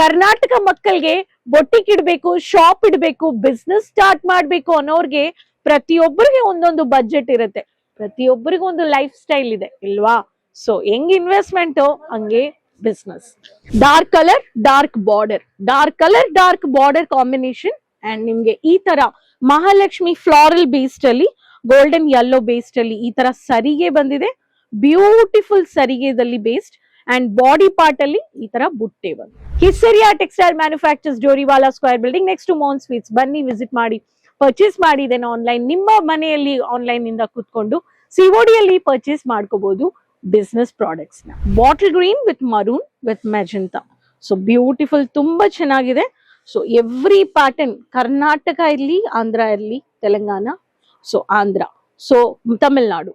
ಕರ್ನಾಟಕ ಮಕ್ಕಳಿಗೆ ಬೊಟ್ಟಿಕ್ ಇಡ್ಬೇಕು, ಶಾಪ್ ಇಡ್ಬೇಕು, ಬಿಸ್ನೆಸ್ ಸ್ಟಾರ್ಟ್ ಮಾಡ್ಬೇಕು ಅನ್ನೋರ್ಗೆ ಪ್ರತಿಯೊಬ್ಬರಿಗೆ ಒಂದೊಂದು ಬಜೆಟ್ ಇರುತ್ತೆ, ಪ್ರತಿಯೊಬ್ಬರಿಗೂ ಒಂದು ಲೈಫ್ ಸ್ಟೈಲ್ ಇದೆ ಇಲ್ವಾ. ಸೊ ಹೆಂಗ್ ಇನ್ವೆಸ್ಟ್ಮೆಂಟ್ ಹಂಗೆ business. Dark colour dark border combination and ನಿಮ್ಗೆ ಈ ತರ ಮಹಾಲಕ್ಷ್ಮಿ ಫ್ಲಾರಲ್ ಬೇಸ್ಡ್ ಅಲ್ಲಿ ಗೋಲ್ಡನ್ ಯೆಲ್ಲೋ ಬೇಸ್ಡ್ ಅಲ್ಲಿ ಈ ತರ ಸರಿಗೆ ಬಂದಿದೆ, ಬ್ಯೂಟಿಫುಲ್ ಸರಿಗೆದಲ್ಲಿ ಬೇಸ್ಡ್ ಅಂಡ್ ಬಾಡಿ ಪಾರ್ಟ್ ಅಲ್ಲಿ ಈ ತರ ಬುಟ್ಟೆ ಬಂದು. Hissaria textile manufacturers Joriwala square building next to Mohan sweets. ಬನ್ನಿ ವಿಸಿಟ್ ಮಾಡಿ, ಪರ್ಚೇಸ್ ಮಾಡಿ. ದೆನ್ ಆನ್ಲೈನ್ ನಿಮ್ಮ ಮನೆಯಲ್ಲಿ ಆನ್ಲೈನ್ ಇಂದ ಕೂತ್ಕೊಂಡು ಸಿಒಡಿ ಅಲ್ಲಿ ಪರ್ಚೇಸ್ ಮಾಡ್ಕೋಬಹುದು ಬಿಸ್ನೆಸ್ ಪ್ರಾಡಕ್ಟ್ಸ್ ನ. Bottle green with maroon with magenta. So beautiful, ತುಂಬಾ ಚೆನ್ನಾಗಿದೆ. ಸೊ ಎವ್ರಿ ಪ್ಯಾಟರ್ನ್ ಕರ್ನಾಟಕ ಇರ್ಲಿ, ಆಂಧ್ರ ಇರ್ಲಿ, Telangana, so Andhra, so Tamil Nadu.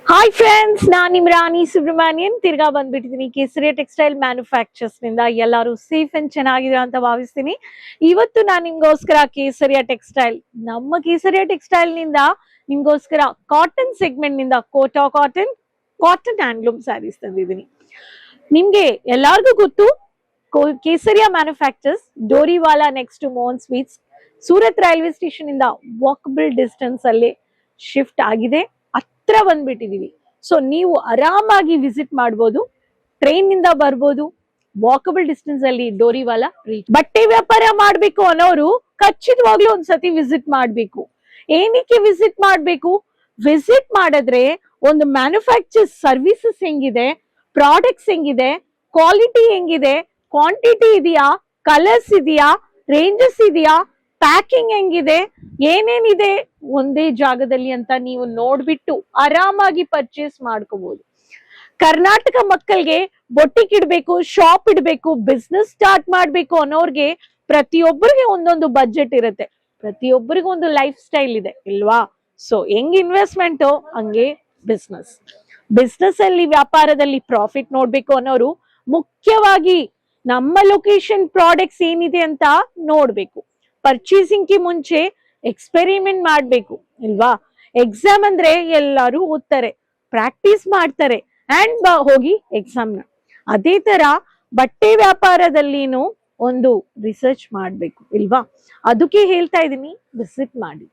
Hi friends, ನಾನ್ ನಿಮ್ ರಾಣಿ ಸುಬ್ರಹ್ಮಣ್ಯನ್ ತಿರ್ಗಾ ಬಂದ್ಬಿಟ್ಟಿದೀನಿ ಕೇಸರಿಯಾ ಟೆಕ್ಸ್ಟೈಲ್ ಮ್ಯಾನುಫ್ಯಾಕ್ಚರ್ಸ್ ನಿಂದ. ಎಲ್ಲರೂ ಸೇಫ್ ಅಂಡ್ ಚೆನ್ನಾಗಿದ್ದೀರಾ ಅಂತ ಭಾವಿಸ್ತೀನಿ. ಇವತ್ತು ನಾನು ನಿಮ್ಗೋಸ್ಕರ ಕೇಸರಿಯಾ ಟೆಕ್ಸ್ಟೈಲ್, ನಮ್ಮ ಕೇಸರಿಯಾ ಟೆಕ್ಸ್ಟೈಲ್ ನಿಂದ ನಿಮ್ಗೋಸ್ಕರ ಕಾಟನ್ ಸೆಗ್ಮೆಂಟ್ ನಿಂದ ಕೋಟಾ ಕಾಟನ್ ಹ್ಯಾಂಡ್ಲೂಮ್ ಸ್ಯಾರೀಸ್ ತಂದಿದ್ದೀನಿ. ನಿಮ್ಗೆ ಎಲ್ಲಾರ್ಗೂ ಗೊತ್ತು, Kesariya manufacturers Doriwala next to Mohan sweets Surat railway station ಇಂದ ವಾಕಬಲ್ ಡಿಸ್ಟೆನ್ಸ್ ಅಲ್ಲಿ ಶಿಫ್ಟ್ ಆಗಿದೆ, ಹತ್ರ ಬಂದ್ಬಿಟ್ಟಿದೀವಿ. ಸೊ ನೀವು ಆರಾಮಾಗಿ ವಿಸಿಟ್ ಮಾಡ್ಬೋದು, ಟ್ರೈನ್ ನಿಂದ ಬರ್ಬೋದು, ವಾಕಬಲ್ ಡಿಸ್ಟೆನ್ಸ್ ಅಲ್ಲಿ ಡೋರಿವಾಲಾ ರೀಚ್. ಬಟ್ಟೆ ವ್ಯಾಪಾರ ಮಾಡ್ಬೇಕು ಅನ್ನೋರು ಖಚಿತವಾಗ್ಲೂ ಒಂದ್ಸತಿ ವಿಸಿಟ್ ಮಾಡ್ಬೇಕು. ಏನಕ್ಕೆ ವಿಸಿಟ್ ಮಾಡ್ಬೇಕು? ವಿಸಿಟ್ ಮಾಡಿದ್ರೆ ಒಂದು ಮ್ಯಾನುಫ್ಯಾಕ್ಚರ್ ಸರ್ವಿಸಸ್ ಹೆಂಗಿದೆ, ಪ್ರಾಡಕ್ಟ್ಸ್ ಹೆಂಗಿದೆ, ಕ್ವಾಲಿಟಿ ಹೆಂಗಿದೆ, ಕ್ವಾಂಟಿಟಿ ಇದೆಯಾ, ಕಲರ್ಸ್ ಇದೆಯಾ, ರೇಂಜಸ್ ಇದೆಯಾ, ಪ್ಯಾಕಿಂಗ್ ಹೆಂಗಿದೆ, ಏನೇನಿದೆ ಒಂದೇ ಜಾಗದಲ್ಲಿ ಅಂತ ನೀವು ನೋಡ್ಬಿಟ್ಟು ಆರಾಮಾಗಿ ಪರ್ಚೇಸ್ ಮಾಡ್ಕೋಬಹುದು. ಕರ್ನಾಟಕ ಮಕ್ಕಳಿಗೆ ಬೊಟ್ಟಿಕ್ ಇಡ್ಬೇಕು, ಶಾಪ್ ಇಡ್ಬೇಕು, ಬಿಸ್ನೆಸ್ ಸ್ಟಾರ್ಟ್ ಮಾಡ್ಬೇಕು ಅನ್ನೋರ್ಗೆ ಪ್ರತಿಯೊಬ್ಬರಿಗೆ ಒಂದೊಂದು ಬಜೆಟ್ ಇರುತ್ತೆ, ಪ್ರತಿಯೊಬ್ಬರಿಗೂ ಒಂದು ಲೈಫ್ ಸ್ಟೈಲ್ ಇದೆ ಇಲ್ವಾ. ಸೊ ಹೆಂಗ್ ಇನ್ವೆಸ್ಟ್ಮೆಂಟ್ ಹಂಗೆ ಬಿಸ್ನೆಸ್. ಬಿಸ್ನೆಸ್ ಅಲ್ಲಿ ವ್ಯಾಪಾರದಲ್ಲಿ ಪ್ರಾಫಿಟ್ ನೋಡ್ಬೇಕು ಅನ್ನೋರು ಮುಖ್ಯವಾಗಿ ನಮ್ಮ ಲೊಕೇಶನ್ ಪ್ರಾಡಕ್ಟ್ಸ್ ಏನಿದೆ ಅಂತ ನೋಡ್ಬೇಕು. ಪರ್ಚೇಸಿಂಗ್ ಗೆ ಮುಂಚೆ ಎಕ್ಸ್ಪೆರಿಮೆಂಟ್ ಮಾಡ್ಬೇಕು ಇಲ್ವಾ. ಎಕ್ಸಾಮ್ ಅಂದ್ರೆ ಎಲ್ಲರೂ ಓದ್ತಾರೆ, ಪ್ರಾಕ್ಟೀಸ್ ಮಾಡ್ತಾರೆ ಅಂಡ್ ಹೋಗಿ ಎಕ್ಸಾಮ್ ನ. ಅದೇ ತರ ಬಟ್ಟೆ ವ್ಯಾಪಾರದಲ್ಲಿನೂ ಒಂದು ರಿಸರ್ಚ್ ಮಾಡ್ಬೇಕು ಇಲ್ವಾ. ಅದಕ್ಕೆ ಹೇಳ್ತಾ ಇದೀನಿ, ವಿಸಿಟ್ ಮಾಡಿ.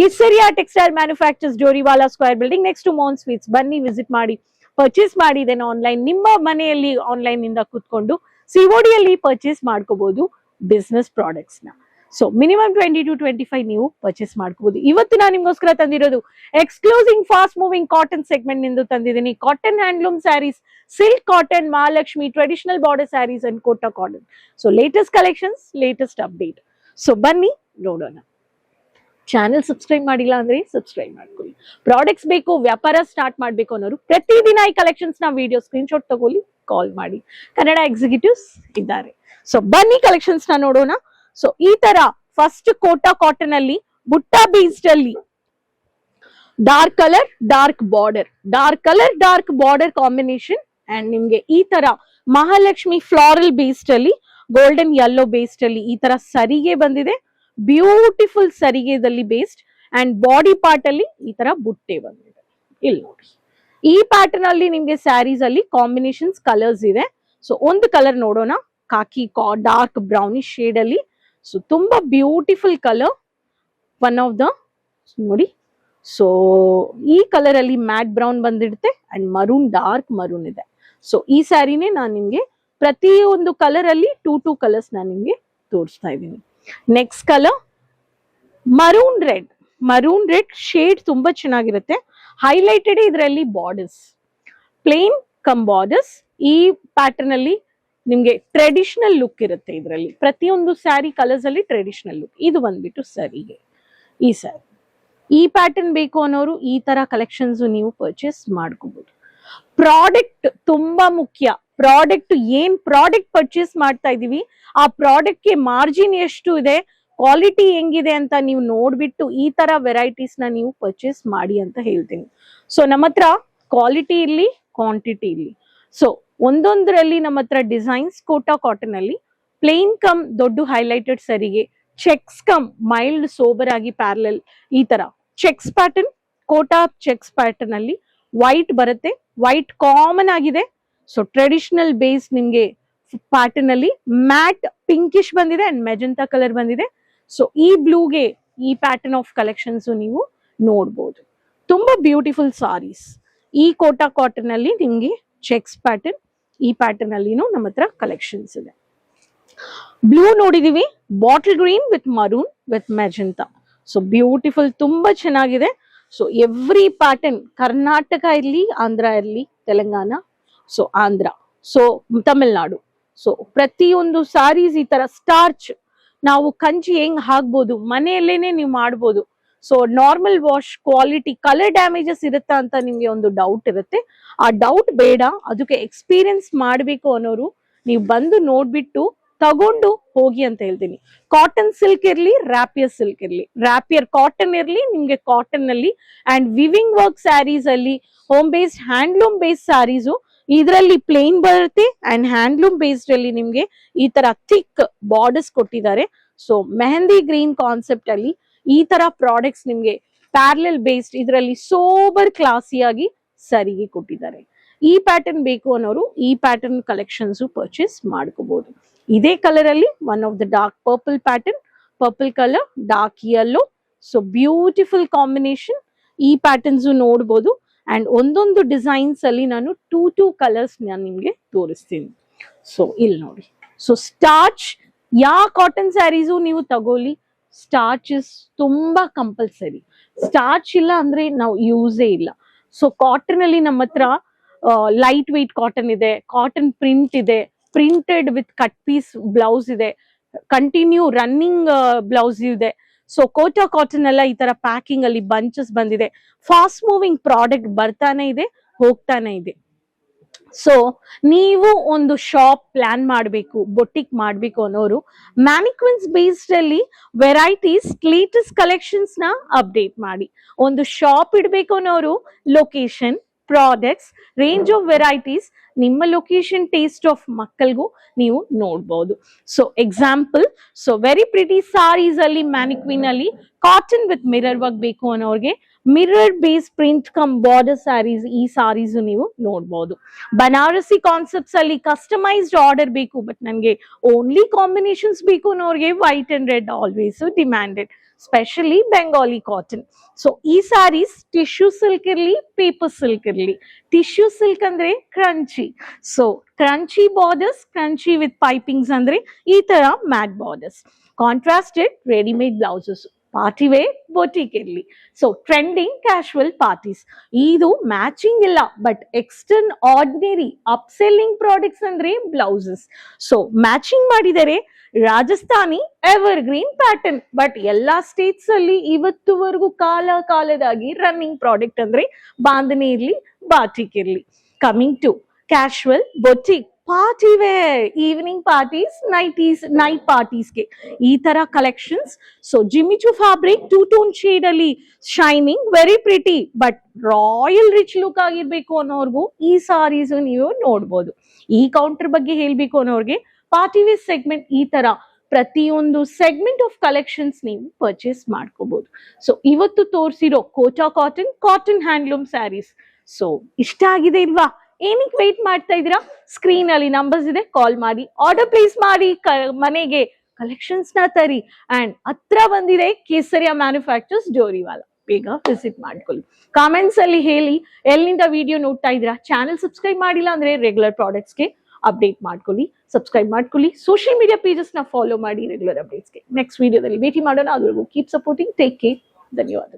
Hissaria textile manufacturers Joriwala square building next to Mohan sweets. ಬನ್ನಿ ವಿಸಿಟ್ ಮಾಡಿ, ಪರ್ಚೇಸ್ ಮಾಡಿ. ದೆನ್ ಆನ್ಲೈನ್ ನಿಮ್ಮ ಮನೆಯಲ್ಲಿ ಆನ್ಲೈನ್ ಇಂದ ಕೂತ್ಕೊಂಡು ಸಿಒಡಿ ಅಲ್ಲಿ ಪರ್ಚೇಸ್ ಮಾಡ್ಕೋಬಹುದು ಬಿಸ್ನೆಸ್ ಪ್ರಾಡಕ್ಟ್ಸ್ ನ. ಸೊ ಮಿನಿಮಮ್ 20 to 25 ನೀವು ಪರ್ಚೇಸ್ ಮಾಡ್ಕೋಬಹುದು. ಇವತ್ತು ನಾನು ನಿಮ್ಗೋಸ್ಕರ ತಂದಿರೋದು exclusive fast moving cotton segment ನಿಂದ ತಂದಿದ್ದೀನಿ. Cotton handloom saris, silk cotton, Mahalakshmi traditional border saris and Kota cotton. So latest collections, latest update. So ಬನ್ನಿ ನೋಡೋಣ. ಚಾನೆಲ್ ಸಬ್ಸ್ಕ್ರೈಬ್ ಮಾಡಿಲ್ಲ ಅಂದ್ರೆ ಸಬ್ಸ್ಕ್ರೈಬ್ ಮಾಡ್ಕೊಳ್ಳಿ. ಪ್ರಾಡಕ್ಟ್ಸ್ ಬೇಕು, ವ್ಯಾಪಾರ ಸ್ಟಾರ್ಟ್ ಮಾಡ್ಬೇಕು ಅನ್ನೋರು ಪ್ರತಿದಿನ ಈ ಕಲೆಕ್ಷನ್ಸ್ ನ ವಿಡಿಯೋ ಸ್ಕ್ರೀನ್ಶಾಟ್ ತಗೊಳ್ಳಿ, ಕಾಲ್ ಮಾಡಿ. ಕನ್ನಡ ಎಕ್ಸಿಕ್ಯೂಟಿವ್ಸ್ ಇದ್ದಾರೆ. ಸೊ ಬನ್ನಿ ಕಲೆಕ್ಷನ್ಸ್ ನ ನೋಡೋಣ. ಸೊ ಈ ತರ ಫಸ್ಟ್ ಕೋಟಾ ಕಾಟನ್ ಅಲ್ಲಿ ಬುಟ್ಟಾ ಬೇಸ್ಡ್ ಅಲ್ಲಿ dark colour dark border combination and ನಿಮ್ಗೆ ಈ ತರ ಮಹಾಲಕ್ಷ್ಮಿ ಫ್ಲಾರಲ್ ಬೇಸ್ಡ್ ಅಲ್ಲಿ ಗೋಲ್ಡನ್ ಯೆಲ್ಲೋ ಬೇಸ್ಡ್ ಅಲ್ಲಿ ಈ ತರ ಸರಿಗೆ ಬಂದಿದೆ, ಬ್ಯೂಟಿಫುಲ್ ಸರಿಗೆದಲ್ಲಿ ಬೇಸ್ಡ್ ಅಂಡ್ ಬಾಡಿ ಪಾರ್ಟ್ ಅಲ್ಲಿ ಈ ತರ ಬುಟ್ಟೆ ಬಂದಿದೆ. ಇಲ್ಲಿ ನೋಡಿ, ಈ ಪ್ಯಾಟರ್ನ್ ಅಲ್ಲಿ ನಿಮ್ಗೆ ಸ್ಯಾರೀಸ್ ಅಲ್ಲಿ ಕಾಂಬಿನೇಷನ್ಸ್ ಕಲರ್ಸ್ ಇದೆ. ಸೊ ಒಂದು ಕಲರ್ ನೋಡೋಣ, ಕಾಕಿ ಡಾರ್ಕ್ ಬ್ರೌನಿಶ್ ಶೇಡ್ ಅಲ್ಲಿ. ಸೊ ತುಂಬಾ beautiful colour, one of the ನೋಡಿ. ಸೊ ಈ ಕಲರ್ ಅಲ್ಲಿ ಮ್ಯಾಟ್ ಬ್ರೌನ್ ಬಂದಿರುತ್ತೆ ಅಂಡ್ ಮರೂನ್, ಡಾರ್ಕ್ ಮರೂನ್ ಇದೆ. ಸೊ ಈ ಸ್ಯಾರಿನೇ ನಾನು ನಿಮ್ಗೆ ಪ್ರತಿಯೊಂದು ಕಲರ್ ಅಲ್ಲಿ ಟೂ ಕಲರ್ಸ್ ನಾನು ನಿಮ್ಗೆ ತೋರಿಸ್ತಾ ಇದ್ದೀನಿ. Next colour maroon red shade ತುಂಬಾ ಚೆನ್ನಾಗಿರುತ್ತೆ. ಹೈಲೈಟೆಡ್ ಇದರಲ್ಲಿ ಬಾರ್ಡರ್ಸ್, ಪ್ಲೇನ್ ಕಮ್ ಬಾರ್ಡರ್ಸ್. ಈ ಪ್ಯಾಟರ್ನ್ ಅಲ್ಲಿ ನಿಮ್ಗೆ ಟ್ರೆಡಿಷನಲ್ ಲುಕ್ ಇರುತ್ತೆ. ಇದರಲ್ಲಿ ಪ್ರತಿಯೊಂದು ಸ್ಯಾರಿ ಕಲರ್ಸ್ ಅಲ್ಲಿ ಟ್ರೆಡಿಷನಲ್ ಲುಕ್. ಇದು ಬಂದ್ಬಿಟ್ಟು ಸರಿಗೆ ಈ ಸ್ಯಾರಿ. ಈ ಪ್ಯಾಟರ್ನ್ ಬೇಕು ಅನ್ನೋರು ಈ ತರ ಕಲೆಕ್ಷನ್ಸ್ ನೀವು ಪರ್ಚೇಸ್ ಮಾಡ್ಕೋಬಹುದು. ಪ್ರಾಡಕ್ಟ್ ತುಂಬಾ ಮುಖ್ಯ. ಪ್ರಾಡಕ್ಟ್ ಪರ್ಚೇಸ್ ಮಾಡ್ತಾ ಇದೀವಿ, ಆ ಪ್ರಾಡಕ್ಟ್ ಗೆ ಮಾರ್ಜಿನ್ ಎಷ್ಟು ಇದೆ, ಕ್ವಾಲಿಟಿ ಹೆಂಗಿದೆ ಅಂತ ನೀವು ನೋಡ್ಬಿಟ್ಟು ಈ ತರ ವೆರೈಟೀಸ್ ನ ನೀವು ಪರ್ಚೇಸ್ ಮಾಡಿ ಅಂತ ಹೇಳ್ತೀನಿ. ಸೊ ನಮ್ಮ ಹತ್ರ ಕ್ವಾಲಿಟಿ ಇರ್ಲಿ, ಕ್ವಾಂಟಿಟಿ ಇರ್ಲಿ. ಸೊ ಒಂದೊಂದರಲ್ಲಿ ನಮ್ಮ ಹತ್ರ ಡಿಸೈನ್ಸ್ ಕೋಟಾ ಕಾಟನ್ ಅಲ್ಲಿ ಪ್ಲೇನ್ ಕಮ್ ದೊಡ್ಡ ಹೈಲೈಟೆಡ್ ಸರಿಗೆ, ಚೆಕ್ಸ್ ಕಮ್ ಮೈಲ್ಡ್ ಸೋಬರ್ ಆಗಿ ಪ್ಯಾರಲಲ್ ಈ ತರ checks pattern, Kota checks pattern ಅಲ್ಲಿ ವೈಟ್ ಬರುತ್ತೆ. ವೈಟ್ ಕಾಮನ್ ಆಗಿದೆ. ಸೊ ಟ್ರೆಡಿಷನಲ್ ಬೇಸ್ ನಿಮ್ಗೆ ಪ್ಯಾಟರ್ನ್ ಅಲ್ಲಿ ಮ್ಯಾಟ್ ಪಿಂಕಿಶ್ ಬಂದಿದೆ ಅಂಡ್ ಮೆಜೆಂಟಾ ಕಲರ್ ಬಂದಿದೆ. ಸೊ ಈ ಬ್ಲೂಗೆ ಈ ಪ್ಯಾಟರ್ನ್ ಆಫ್ ಕಲೆಕ್ಷನ್ಸ್ ನೀವು ನೋಡ್ಬೋದು. ತುಂಬಾ ಬ್ಯೂಟಿಫುಲ್ ಸಾರೀಸ್. ಈ ಕೋಟಾ ಕಾಟನ್ ಅಲ್ಲಿ ನಿಮ್ಗೆ ಚೆಕ್ಸ್ ಪ್ಯಾಟರ್ನ್, ಈ ಪ್ಯಾಟರ್ನ್ ಅಲ್ಲಿನೂ ನಮ್ಮ ಹತ್ರ ಕಲೆಕ್ಷನ್ಸ್ ಇದೆ. ಬ್ಲೂ ನೋಡಿದೀವಿ, bottle green with maroon with magenta. So beautiful, ತುಂಬಾ ಚೆನ್ನಾಗಿದೆ. ಸೊ ಎವ್ರಿ ಪ್ಯಾಟರ್ನ್, ಕರ್ನಾಟಕ ಇರ್ಲಿ, ಆಂಧ್ರ ಇರ್ಲಿ, Telangana, so Andhra, so Tamil Nadu, so ಪ್ರತಿಯೊಂದು ಸಾರೀಸ್ ಈ ತರ ಸ್ಟಾರ್ಚ್ ನಾವು ಕಂಚಿ ಹೆಂಗ್ ಹಾಕ್ಬೋದು, ಮನೆಯಲ್ಲೇನೆ ನೀವು ಮಾಡ್ಬೋದು. So normal wash quality, colour damages ಇರುತ್ತಾ ಅಂತ ನಿಮ್ಗೆ ಒಂದು ಡೌಟ್ ಇರುತ್ತೆ. ಆ ಡೌಟ್ ಬೇಡ, ಅದಕ್ಕೆ ಎಕ್ಸ್ಪೀರಿಯನ್ಸ್ ಮಾಡ್ಬೇಕು ಅನ್ನೋರು ನೀವು ಬಂದು ನೋಡ್ಬಿಟ್ಟು ತಗೊಂಡು ಹೋಗಿ ಅಂತ ಹೇಳ್ತೀನಿ. ಕಾಟನ್ ಸಿಲ್ಕ್ ಇರ್ಲಿ, ರ್ಯಾಪಿಯರ್ ಸಿಲ್ಕ್ ಇರ್ಲಿ, ರ್ಯಾಪಿಯರ್ ಕಾಟನ್ ಇರ್ಲಿ, ನಿಮ್ಗೆ ಕಾಟನ್ ಅಲ್ಲಿ ಅಂಡ್ ವಿವಿಂಗ್ ವರ್ಕ್ ಸ್ಯಾರೀಸ್ ಅಲ್ಲಿ, home based handloom based saris ಇದರಲ್ಲಿ ಪ್ಲೇನ್ ಬರುತ್ತೆ ಅಂಡ್ ಹ್ಯಾಂಡ್ಲೂಮ್ ಬೇಸ್ಡ್ ಅಲ್ಲಿ ನಿಮ್ಗೆ ಈ ತರ ಥಿಕ್ ಬಾರ್ಡರ್ಸ್ ಕೊಟ್ಟಿದ್ದಾರೆ. ಸೊ ಮೆಹಂದಿ ಗ್ರೀನ್ ಕಾನ್ಸೆಪ್ಟ್ ಅಲ್ಲಿ ಈ ತರ ಪ್ರಾಡಕ್ಟ್ಸ್ ನಿಮ್ಗೆ ಪ್ಯಾರಲಲ್ ಬೇಸ್ಡ್ ಇದರಲ್ಲಿ ಸೋಬರ್ ಕ್ಲಾಸಿಯಾಗಿ ಸರಿಗೆ ಕೊಟ್ಟಿದ್ದಾರೆ. ಈ ಪ್ಯಾಟರ್ನ್ ಬೇಕು ಅನ್ನೋರು ಈ ಪ್ಯಾಟರ್ನ್ ಕಲೆಕ್ಷನ್ಸ್ ಪರ್ಚೇಸ್ ಮಾಡ್ಕೋಬಹುದು. ಇದೇ ಕಲರ್ ಅಲ್ಲಿ one of the dark purple pattern, purple colour, dark yellow. So beautiful combination. ಈ ಪ್ಯಾಟರ್ನ್ಸ್ ನೋಡ್ಬೋದು ಅಂಡ್ ಒಂದೊಂದು ಡಿಸೈನ್ಸ್ ಅಲ್ಲಿ ನಾನು ಟೂ ಕಲರ್ಸ್ ನಾನು ನಿಮ್ಗೆ ತೋರಿಸ್ತೀನಿ. ಸೊ ಇಲ್ಲಿ ನೋಡಿ. ಸೊ ಸ್ಟಾರ್ಚ್ ಯಾವ ಕಾಟನ್ ಸ್ಯಾರೀಸು ನೀವು ತಗೋಲಿ, ಸ್ಟಾರ್ಚಸ್ ತುಂಬಾ ಕಂಪಲ್ಸರಿ. ಸ್ಟಾರ್ಚ್ ಇಲ್ಲ ಅಂದ್ರೆ ನಾವು ಯೂಸೇ ಇಲ್ಲ. ಸೊ ಕಾಟನ್ ಅಲ್ಲಿ ನಮ್ಮ ಹತ್ರ ಲೈಟ್ ವೆಯ್ಟ್ ಕಾಟನ್ ಇದೆ, ಕಾಟನ್ ಪ್ರಿಂಟ್ ಇದೆ, printed with cut piece blouse ಇದೆ, ಕಂಟಿನ್ಯೂ ರನ್ನಿಂಗ್ ಬ್ಲೌಸ್ ಇದೆ. ಸೊ ಕೋಟಾ ಕಾಟನ್ ಎಲ್ಲ ಈ ತರ ಪ್ಯಾಕಿಂಗ್ ಅಲ್ಲಿ ಬಂಚಸ್ ಬಂದಿದೆ. ಫಾಸ್ಟ್ ಮೂವಿಂಗ್ ಪ್ರಾಡಕ್ಟ್ ಬರ್ತಾನೆ ಇದೆ, ಹೋಗ್ತಾನೆ ಇದೆ. ಸೊ ನೀವು ಒಂದು ಶಾಪ್ ಪ್ಲಾನ್ ಮಾಡಬೇಕು, ಬೊಟಿಕ್ ಮಾಡಬೇಕು ಅನ್ನೋರು ಮ್ಯಾನಿಕ್ವಿನ್ಸ್ ಬೇಸ್ಡ್ ಅಲ್ಲಿ ವೆರೈಟೀಸ್, ಲೇಟೆಸ್ಟ್ ಕಲೆಕ್ಷನ್ಸ್ ನ ಅಪ್ಡೇಟ್ ಮಾಡಿ. ಒಂದು ಶಾಪ್ ಇಡಬೇಕು ಅನ್ನೋರು location, products, range of varieties ನಿಮ್ಮ ಲೊಕೇಶನ್, ಟೇಸ್ಟ್ ಆಫ್ ಮಕ್ಕಳಿಗೂ ನೀವು ನೋಡ್ಬೋದು. So example, so very pretty sarees ಅಲ್ಲಿ ಮ್ಯಾನಿಕ್ವಿನ್ ಅಲ್ಲಿ ಕಾಟನ್ ವಿತ್ ಮಿರರ್ ವರ್ಕ್ ಬೇಕು ಅನ್ನೋರ್ಗೆ mirror base print cum border sarees, ಈ ಸಾರೀಸ್ ನೀವು ನೋಡ್ಬೋದು. ಬನಾರಸಿ ಕಾನ್ಸೆಪ್ಟ್ಸ್ ಅಲ್ಲಿ ಕಸ್ಟಮೈಸ್ಡ್ ಆರ್ಡರ್ ಬೇಕು, ಬಟ್ ನನಗೆ ಓನ್ಲಿ ಕಾಂಬಿನೇಷನ್ಸ್ ಬೇಕು ಅನ್ನೋರ್ಗೆ white and red always demanded, specially Bengali cotton. So ಈ ಸಾರೀಸ್ ಟಿಶ್ಯೂ ಸಿಲ್ಕ್ ಇರ್ಲಿ, ಪೇಪರ್ ಸಿಲ್ಕ್ ಇರ್ಲಿ. ಟಿಶ್ಯೂ ಸಿಲ್ಕ್ ಅಂದ್ರೆ crunchy, so crunchy borders, crunchy with pipings ಅಂದ್ರೆ ಈ ತರ matte borders. Contrasted readymade blouses, party wear, boutique ಇರ್ಲಿ. ಸೊ ಟ್ರೆಂಡಿಂಗ್ ಕ್ಯಾಶುವಲ್ ಪಾರ್ಟೀಸ್, ಇದು matching ಇಲ್ಲ but extern ordinary up selling products ಅಂದ್ರೆ ಬ್ಲೌಸಸ್. ಸೊ ಮ್ಯಾಚಿಂಗ್ ಮಾಡಿದರೆ Rajasthani evergreen pattern, but ಎಲ್ಲಾ states ಅಲ್ಲಿ ಇವತ್ತುವರೆಗೂ ಕಾಲದಾಗಿ ರನ್ನಿಂಗ್ ಪ್ರಾಡಕ್ಟ್ ಅಂದ್ರೆ ಬಾಂಧನಿ ಇರ್ಲಿ, ಬಾಟಿಕ್ ಇರ್ಲಿ. Coming to casual, boutique, party wear, evening parties, night ಪಾರ್ಟೀಸ್ಗೆ ಈ ತರ collections. So Jimmy Choo fabric, two tone shade ಅಲ್ಲಿ shining, very pretty but royal rich look ಆಗಿರ್ಬೇಕು ಅನ್ನೋರ್ಗು ಈ ಸಾರೀಸ್ ನೀವು ನೋಡ್ಬೋದು. ಈ ಕೌಂಟರ್ ಬಗ್ಗೆ ಹೇಳ್ಬೇಕು ಅನ್ನೋರ್ಗೆ ಪಾರ್ಟಿ ವೇರ್ ಸೆಗ್ಮೆಂಟ್, ಈ ತರ ಪ್ರತಿಯೊಂದು ಸೆಗ್ಮೆಂಟ್ ಆಫ್ ಕಲೆಕ್ಷನ್ಸ್ ನೀವು ಪರ್ಚೇಸ್ ಮಾಡ್ಕೋಬಹುದು. ಸೊ ಇವತ್ತು ತೋರಿಸಿರೋ Kota cotton, cotton handloom sarees so ಇಷ್ಟ ಆಗಿದೆ ಇಲ್ವಾ? ಏನಕ್ಕೆ ವೇಟ್ ಮಾಡ್ತಾ ಇದ್ದೀರಾ? ಸ್ಕ್ರೀನ್ ಅಲ್ಲಿ ನಂಬರ್ಸ್ ಇದೆ, ಕಾಲ್ ಮಾಡಿ, ಆರ್ಡರ್ ಪ್ಲೇಸ್ ಮಾಡಿ, ಮನೆಗೆ ಕಲೆಕ್ಷನ್ಸ್ ನ ತರಿ. ಅಂಡ್ ಹತ್ರ ಬಂದಿದೆ ಕೇಸರಿಯಾ ಮ್ಯಾನುಫ್ಯಾಕ್ಚರ್ಸ್, ಜೋರಿವಾಲ, ಬೇಗ ವಿಸಿಟ್ ಮಾಡ್ಕೊಳ್ಳಿ. ಕಾಮೆಂಟ್ಸ್ ಅಲ್ಲಿ ಹೇಳಿ ಎಲ್ಲಿಂದ ವಿಡಿಯೋ ನೋಡ್ತಾ ಇದ್ದೀರಾ. ಚಾನೆಲ್ ಸಬ್ಸ್ಕ್ರೈಬ್ ಮಾಡಿಲ್ಲ ಅಂದ್ರೆ ರೆಗ್ಯುಲರ್ ಪ್ರಾಡಕ್ಟ್ಸ್ಗೆ ಅಪ್ಡೇಟ್ ಮಾಡ್ಕೊಳ್ಳಿ, ಸಬ್ಸ್ಕ್ರೈಬ್ ಮಾಡ್ಕೊಳ್ಳಿ. ಸೋಷಿಯಲ್ ಮೀಡಿಯಾ ಪೇಜಸ್ ನ ಫಾಲೋ ಮಾಡಿ ರೆಗ್ಯುಲರ್ ಅಪ್ಡೇಟ್ಸ್ಗೆ. ನೆಕ್ಸ್ಟ್ ವಿಡಿಯೋದಲ್ಲಿ ಭೇಟಿ ಮಾಡೋಣ. ಅದುವರೆಗೂ ಕೀಪ್ ಸಪೋರ್ಟಿಂಗ್, ಟೇಕ್ ಕೇರ್, ಧನ್ಯವಾದ.